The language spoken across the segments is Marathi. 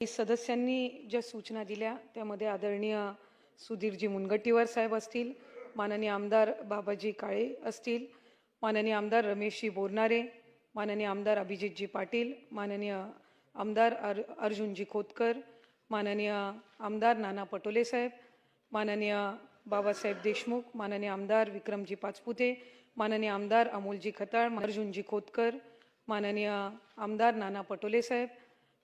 सदस्यांनी ज्या सूचना दिल्या त्यामध्ये आदरणीय सुधीरजी मुनगंटीवार साहेब असतील, माननीय आमदार बाबाजी काळे असतील, माननीय आमदार रमेशजी बोरनारे, माननीय आमदार अभिजितजी पाटील, माननीय आमदार अर्जुनजी खोतकर, माननीय आमदार नाना पटोले साहेब, माननीय बाबासाहेब देशमुख, माननीय आमदार विक्रमजी पाचपुते, माननीय आमदार अमोलजी खताळ, अर्जुनजी खोतकर, माननीय आमदार नाना पटोले साहेब,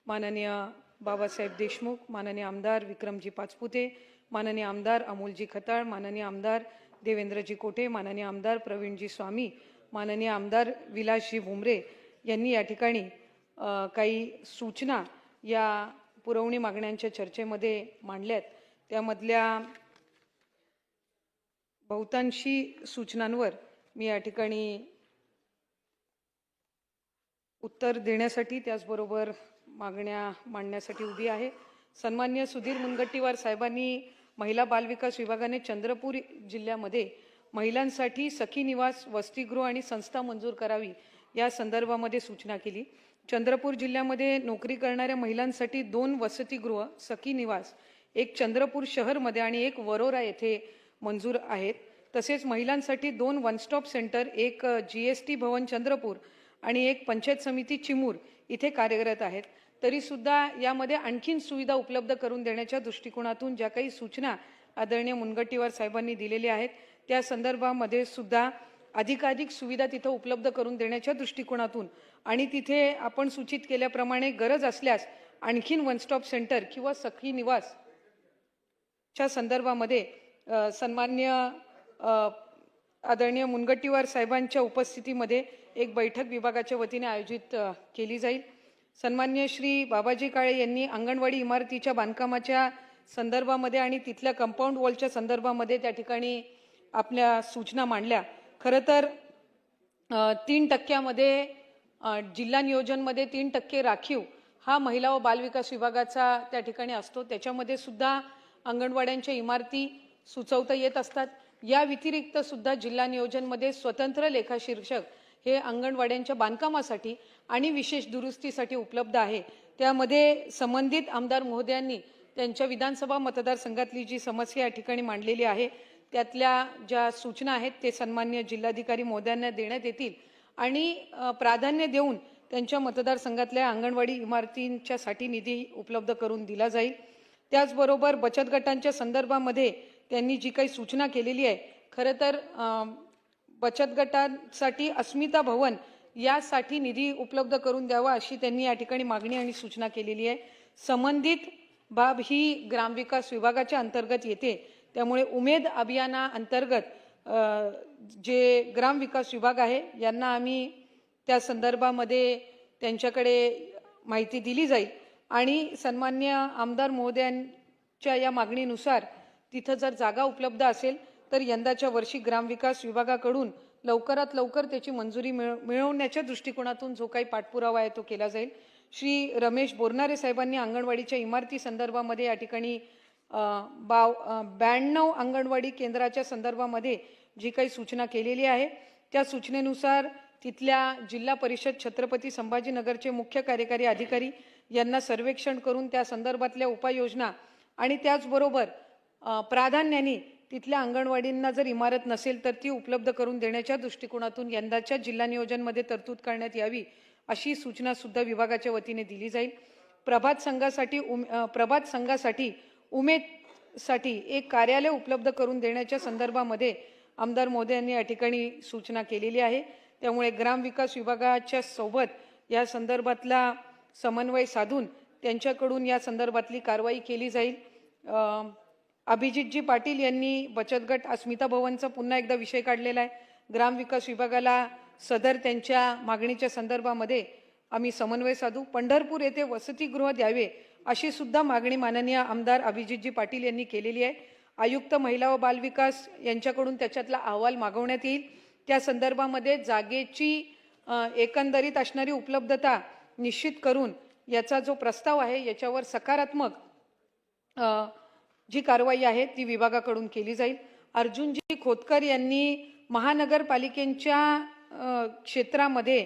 माननीय बाबासाहेब देशमुख, माननीय आमदार विक्रमजी पाचपुते, माननीय आमदार अमोलजी खताळ, माननीय आमदार देवेंद्रजी कोटे, माननीय आमदार प्रवीणजी स्वामी, माननीय आमदार विलासजी भुमरे यांनी या ठिकाणी काही सूचना या पुरवणी मागण्यांच्या चर्चेमध्ये मांडल्यात। त्यामधल्या बहुतांशी सूचनांवर मी या ठिकाणी उत्तर देण्यासाठी त्याचबरोबर मागण्या मांडण्यासाठी उभी आहे। सन्माननीय सुधीर मुनगंटीवार साहेबांनी महिला बालविकास विभागाने चंद्रपूर जिल्ह्यामध्ये महिलांसाठी सखी निवास, वसतिगृह आणि संस्था मंजूर करावी या संदर्भामध्ये सूचना केली। चंद्रपूर जिल्ह्यामध्ये नोकरी करणाऱ्या महिलांसाठी 2 वसतिगृह, सखी निवास, एक चंद्रपूर शहरमध्ये आणि एक वरोरा येथे मंजूर आहेत। तसेच महिलांसाठी 2 वन स्टॉप सेंटर, एक GST भवन चंद्रपूर आणि एक पंचायत समिती चिमूर इथे कार्यरत आहेत। तरी सुद्धा यामध्ये आणखीन सुविधा उपलब्ध करून देण्याच्या दृष्टिकोनातून ज्या काही सूचना आदरणीय मुनगंटीवार साहेबांनी दिलेल्या आहेत त्या संदर्भामध्ये सुद्धा अधिकाधिक सुविधा तिथे उपलब्ध करून देण्याच्या दृष्टिकोनातून आणि तिथे आपण सूचित केल्याप्रमाणे गरज असल्यास आणखीन वन स्टॉप सेंटर किंवा सखी निवास च्या संदर्भामध्ये सन्माननीय आदरणीय मुनगंटीवार साहेबांच्या उपस्थितीमध्ये एक बैठक विभागाच्या वतीने आयोजित केली जाईल। सन्माननीय श्री बाबाजी काळे यांनी अंगणवाडी इमारतीच्या बांधकामाच्या संदर्भामध्ये आणि तिथल्या कंपाऊंड वॉलच्या संदर्भामध्ये त्या ठिकाणी आपल्या सूचना मांडल्या। खरं तर 3% जिल्हा नियोजनमध्ये 3% राखीव हा महिला व बालविकास विभागाचा त्या ठिकाणी असतो। त्याच्यामध्ये सुद्धा अंगणवाड्यांच्या इमारती सुचवता येत असतात। या व्यतिरिक्त सुद्धा जिल्हा नियोजनमध्ये स्वतंत्र लेखाशीर्षक हे अंगणवाड्यांच्या बांधकामासाठी आणि विशेष दुरुस्तीसाठी उपलब्ध आहे। त्यामध्ये संबंधित आमदार महोदयांनी त्यांच्या विधानसभा मतदारसंघातली जी समस्या या ठिकाणी मांडलेली आहे त्यातल्या ज्या सूचना आहेत ते सन्माननीय जिल्हाधिकारी महोदयांना देण्यात येतील आणि प्राधान्य देऊन त्यांच्या मतदारसंघातल्या अंगणवाडी इमारतींच्यासाठी निधी उपलब्ध करून दिला जाईल। त्याचबरोबर बचत गटांच्या संदर्भामध्ये त्यांनी जी काही सूचना केलेली आहे, खरं तर बचत गटांसाठी अस्मिता भवन यासाठी निधी उपलब्ध करून द्यावा अशी त्यांनी या ठिकाणी मागणी आणि सूचना केलेली आहे। संबंधित बाब ही ग्रामविकास विभागाच्या अंतर्गत येते, त्यामुळे उमेद अभियानाअंतर्गत जे ग्रामविकास विभाग आहे यांना आम्ही त्या संदर्भामध्ये त्यांच्याकडे माहिती दिली जाईल आणि सन्माननीय आमदार महोदयांच्या या मागणीनुसार तिथं जर जागा उपलब्ध असेल तर यंदाच्या वर्षी ग्रामविकास विभागाकडून लवकरात लवकर त्याची मंजुरी मिळवण्याच्या दृष्टिकोनातून जो काही पाठपुरावा आहे तो केला जाईल। श्री रमेश बोरनारे साहेबांनी अंगणवाडीच्या इमारती संदर्भामध्ये या ठिकाणी 92 अंगणवाडी केंद्राच्या संदर्भामध्ये जी काही सूचना केलेली आहे त्या सूचनेनुसार तिथल्या जिल्हा परिषद छत्रपती संभाजीनगरचे मुख्य कार्यकारी अधिकारी यांना सर्वेक्षण करून त्या संदर्भातल्या उपाययोजना आणि त्याचबरोबर प्राधान्याने तिथल्या अंगणवाडींना जर इमारत नसेल तर ती उपलब्ध करून देण्याच्या दृष्टिकोनातून यंदाच्या जिल्हा नियोजनमध्ये तरतूद करण्यात यावी अशी सूचना सुद्धा विभागाच्या वतीने दिली जाईल। प्रभात संघासाठी उमेदसाठी एक कार्यालय उपलब्ध करून देण्याच्या संदर्भामध्ये आमदार महोदयांनी या ठिकाणी सूचना केलेली आहे। त्यामुळे ग्रामविकास विभागाच्या सोबत या संदर्भातला समन्वय साधून त्यांच्याकडून या संदर्भातली कारवाई केली जाईल। अभिजितजी पाटील यांनी बचत गट अस्मिता भवनचा पुन्हा एकदा विषय काढलेला आहे। ग्रामविकास विभागाला सदर त्यांच्या मागणीच्या संदर्भामध्ये आम्ही समन्वय साधू। पंढरपूर येथे वसतिगृह द्यावे अशी सुद्धा मागणी माननीय आमदार अभिजितजी पाटील यांनी केलेली आहे। आयुक्त महिला व बालविकास यांच्याकडून त्याच्यातला अहवाल मागवण्यात येईल। त्या संदर्भामध्ये जागेची एकंदरीत असणारी उपलब्धता निश्चित करून याचा जो प्रस्ताव आहे याच्यावर सकारात्मक जी कारवाई आहे ती विभागाकडून केली जाईल। अर्जुनजी खोतकर यांनी महानगरपालिकेच्या क्षेत्रामध्ये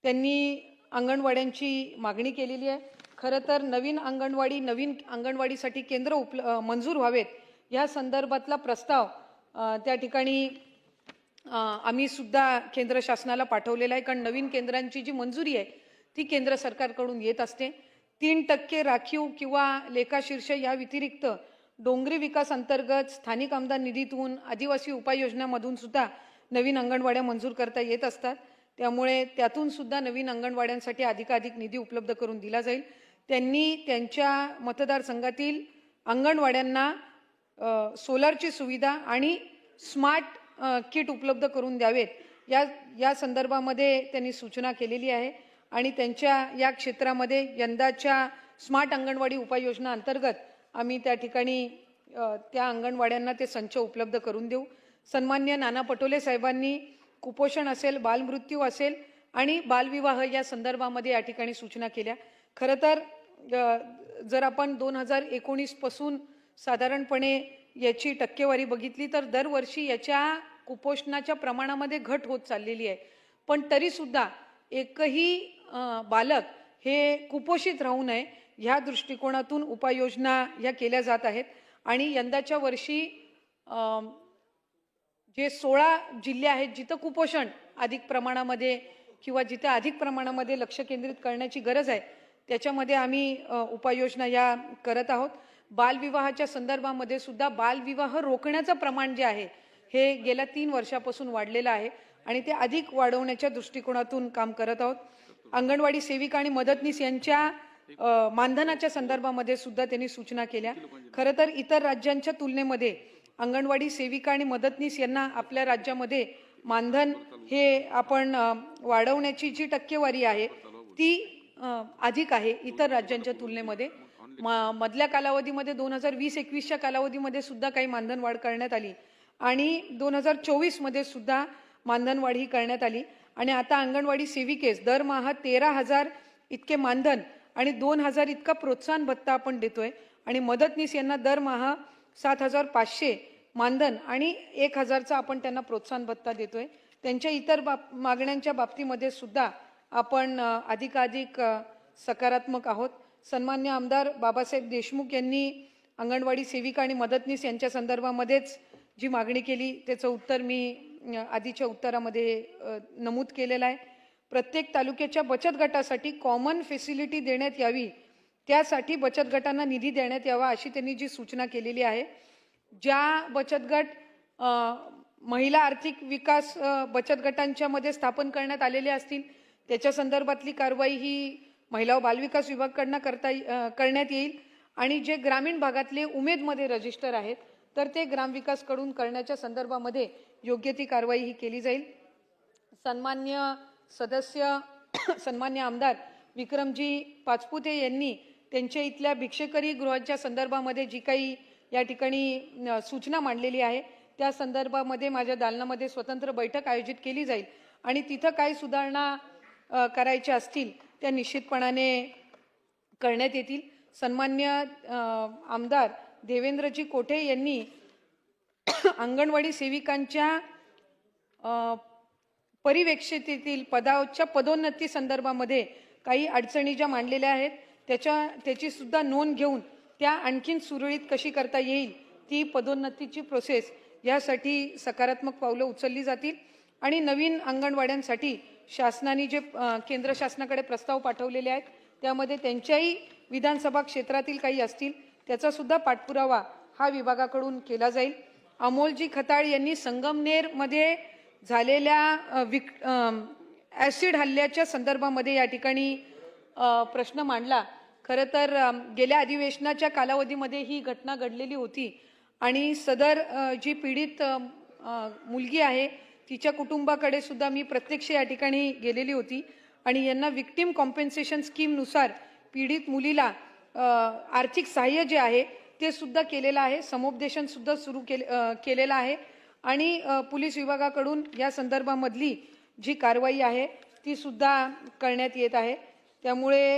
त्यांनी अंगणवाड्यांची मागणी केलेली आहे। खरं तर नवीन अंगणवाडीसाठी केंद्र मंजूर व्हावेत या संदर्भातला प्रस्ताव त्या ठिकाणी आम्ही सुद्धा केंद्र शासनाला पाठवलेला आहे, कारण नवीन केंद्रांची जी मंजुरी आहे ती केंद्र सरकारकडून येत असते. 3% राखीव किंवा लेखाशीर्ष या व्यतिरिक्त डोंगरी विकास अंतर्गत स्थानिक आमदार निधीतून आदिवासी उपाययोजनामधून सुद्धा नवीन अंगणवाड्या मंजूर करता येत असतात. त्यामुळे त्यातून सुद्धा नवीन अंगणवाड्यांसाठी अधिकाधिक निधी उपलब्ध करून दिला जाईल. त्यांनी त्यांच्या मतदारसंघातील अंगणवाड्यांना सोलारची सुविधा आणि स्मार्ट किट उपलब्ध करून द्यावेत या संदर्भामध्ये त्यांनी सूचना केलेली आहे. आणि त्यांच्या या क्षेत्रामध्ये यंदाच्या स्मार्ट अंगणवाडी उपाययोजना अंतर्गत आम्ही त्या ठिकाणी त्या अंगणवाड्यांना ते संच उपलब्ध करून देऊ. सन्माननीय नाना पटोले साहेबांनी कुपोषण असेल, बालमृत्यू असेल आणि बालविवाह या संदर्भामध्ये या ठिकाणी सूचना केल्या. खरं तर जर आपण 2019 पासून साधारणपणे याची टक्केवारी बघितली तर दरवर्षी याच्या कुपोषणाच्या प्रमाणामध्ये घट होत चाललेली आहे. पण तरीसुद्धा एकही बालक हे कुपोषित राहू नये ह्या दृष्टिकोनातून उपाययोजना ह्या केल्या जात आहेत. आणि यंदाच्या वर्षी जे 16 जिल्हे आहेत जिथं कुपोषण अधिक प्रमाणामध्ये किंवा जिथे अधिक प्रमाणामध्ये लक्ष केंद्रित करण्याची गरज आहे त्याच्यामध्ये आम्ही उपाययोजना या करत आहोत. बालविवाहाच्या संदर्भामध्ये सुद्धा बालविवाह रोखण्याचं प्रमाण जे आहे हे गेल्या 3 वर्षापासून वाढलेलं आहे आणि ते अधिक वाढवण्याच्या दृष्टिकोनातून काम करत आहोत. अंगणवाडी सेविका आणि मदतनीस यांच्या मानधनाच्या संदर्भामध्ये सुद्धा त्यांनी सूचना केल्या. खरं तर इतर राज्यांच्या तुलनेमध्ये अंगणवाडी सेविका आणि मदतनीस यांना आपल्या राज्यामध्ये मानधन हे आपण वाढवण्याची जी टक्केवारी आहे ती अधिक आहे इतर राज्यांच्या तुलनेमध्ये. मधल्या कालावधीमध्ये 2020-21च्या कालावधीमध्ये सुद्धा काही मानधन वाढ करण्यात आली आणि 2024 मध्ये सुद्धा मानधन वाढ ही करण्यात आली. आणि आता अंगणवाडी सेविकेस दरमहा 13,000 इतके मानधन आणि 2,000 इतका प्रोत्साहन भत्ता आपण देतोय. आणि मदतनीस यांना दरमहा 7,500 मानधन आणि 1,000चा आपण त्यांना प्रोत्साहन भत्ता देतोय. त्यांच्या इतर मागण्यांच्या बाबतीमध्ये सुद्धा आपण अधिकाधिक सकारात्मक आहोत. सन्मान्य आमदार बाबासाहेब देशमुख यांनी अंगणवाडी सेविका आणि मदतनीस यांच्या संदर्भामध्येच जी मागणी केली त्याचं उत्तर मी आधीच्या उत्तरामध्ये नमूद केलेलं आहे. प्रत्येक तालुक्याच्या बचत गटासाठी कॉमन फॅसिलिटी देण्यात यावी, त्यासाठी बचत गटांना निधी देण्यात यावा अशी त्यांनी जी सूचना केलेली आहे. ज्या बचत गट महिला आर्थिक विकास बचत गटांच्या मध्ये स्थापन करण्यात आलेले असतील त्याच्या संदर्भातली कारवाई ही महिला व बालविकास विभागाकडून करण्यात येईल. आणि जे ग्रामीण भागातले उमेदमध्ये रजिस्टर आहेत तर ते ग्रामविकासकडून करण्याच्या संदर्भामध्ये योग्य ती कारवाई ही केली जाईल. सन्मान्य सदस्य सन्मान्य आमदार विक्रमजी पाचपुते यांनी त्यांच्या इथल्या भिक्षेकरी गृहाच्या संदर्भामध्ये जी काही या ठिकाणी सूचना मांडलेली आहे त्या संदर्भामध्ये माझ्या दालनामध्ये स्वतंत्र बैठक आयोजित केली जाईल आणि तिथं काही सुधारणा करायच्या असतील त्या निश्चितपणाने करण्यात येतील. सन्मान्य आमदार देवेंद्रजी कोठे यांनी अंगणवाडी सेविकांच्या परिवेक्षतेतील पदाच्या पदोन्नती संदर्भामध्ये काही अडचणी ज्या मांडलेल्या आहेत त्याची सुद्धा नोंद घेऊन त्या आणखीन सुरळीत कशी करता येईल ती पदोन्नतीची प्रोसेस यासाठी सकारात्मक पावलं उचलली जातील. आणि नवीन अंगणवाड्यांसाठी शासनाने जे केंद्र शासनाकडे प्रस्ताव पाठवलेले आहेत त्यामध्ये त्यांच्याही विधानसभा क्षेत्रातील काही असतील त्याचा सुद्धा पाठपुरावा हा विभागाकडून केला जाईल. अमोलजी खताळ यांनी संगमनेरमध्ये झालेल्या ॲसिड हल्ल्याच्या संदर्भामध्ये या ठिकाणी प्रश्न मांडला. खरं तर गेल्या अधिवेशनाच्या कालावधीमध्ये ही घटना घडलेली होती आणि सदर जी पीडित मुलगी आहे तिच्या कुटुंबाकडे सुद्धा मी प्रत्यक्ष या ठिकाणी गेलेली होती आणि यांना विक्टिम कॉम्पेन्सेशन स्कीमनुसार पीडित मुलीला आर्थिक सहाय्य जे आहे ते सुद्धा केलेलं आहे. समुपदेशन सुद्धा सुरू केलेलं आहे आणि पोलीस विभागाकडून या संदर्भामधली जी कारवाई आहे ती सुद्धा करण्यात येत आहे. त्यामुळे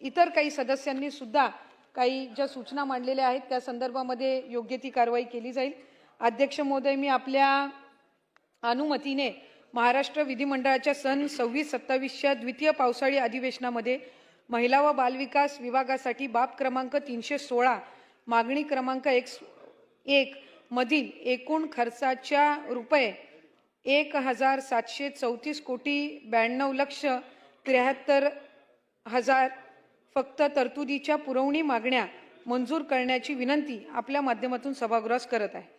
इतर काही सदस्यांनी सुद्धा काही ज्या सूचना मांडलेल्या आहेत त्या संदर्भामध्ये योग्य ती कारवाई केली जाईल. अध्यक्ष महोदय, मी आपल्या अनुमतीने महाराष्ट्र विधिमंडळाच्या सन 26-27च्या द्वितीय पावसाळी अधिवेशनामध्ये महिला व बालविकास विभागासाठी बाब क्रमांक 316 मागणी क्रमांक 1 मधील एकूण खर्चाच्या रुपये 1,734 कोटी 92,73,000 फक्त तरतुदीच्या पुरवणी मागण्या मंजूर करण्याची विनंती आपल्या माध्यमातून सभागृहास करत आहे.